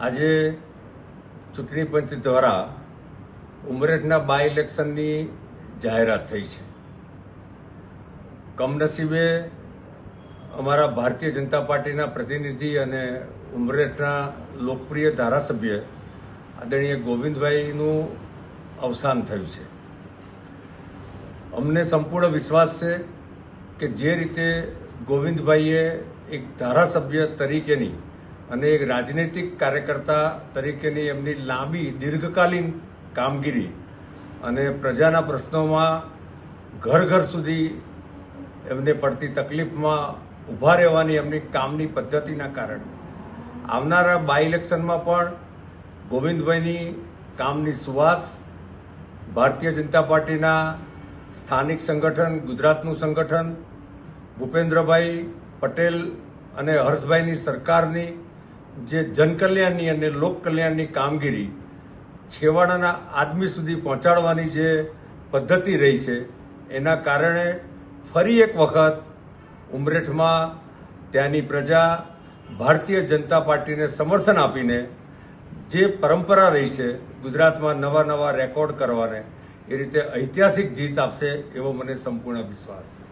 આજે ચૂંટણી પંચ દ્વારા ઉમરેઠના બાય ઇલેક્શનની જાહેરાત થઈ છે. કમનસીબે અમારા ભારતીય જનતા પાર્ટીના પ્રતિનિધિ અને ઉમરેઠના લોકપ્રિય ધારાસભ્ય આદરણીય ગોવિંદભાઈનું અવસાન થયું છે. અમને સંપૂર્ણ વિશ્વાસ છે કે જે રીતે ગોવિંદભાઈએ એક ધારાસભ્ય તરીકેની અને એક રાજનૈતિક કાર્યકર્તા તરીકેની એમની લાંબી દીર્ઘકાલીન કામગીરી અને પ્રજાના પ્રશ્નોમાં ઘર ઘર સુધી એમને પડતી તકલીફમાં ઊભા રહેવાની એમની કામની પદ્ધતિના કારણે આવનારા બાય ઇલેક્શનમાં પણ ગોવિંદભાઈની કામની સુવાસ ભારતીય જનતા પાર્ટીના સ્થાનિક સંગઠન, ગુજરાતનું સંગઠન, ભૂપેન્દ્રભાઈ પટેલ અને હર્ષભાઈની સરકારની જે જનકલ્યાણની અને લોકકલ્યાણની કામગીરી છેવાડાના આદમી સુધી પહોંચાડવાની જે પદ્ધતિ રહી છે એના કારણે ફરી એક વખત ઉમરેઠમાં ત્યાંની પ્રજા ભારતીય જનતા પાર્ટીને સમર્થન આપીને જે પરંપરા રહી છે ગુજરાતમાં નવા નવા રેકોર્ડ કરવાને એ રીતે ઐતિહાસિક જીત આપશે એવો મને સંપૂર્ણ વિશ્વાસ છે.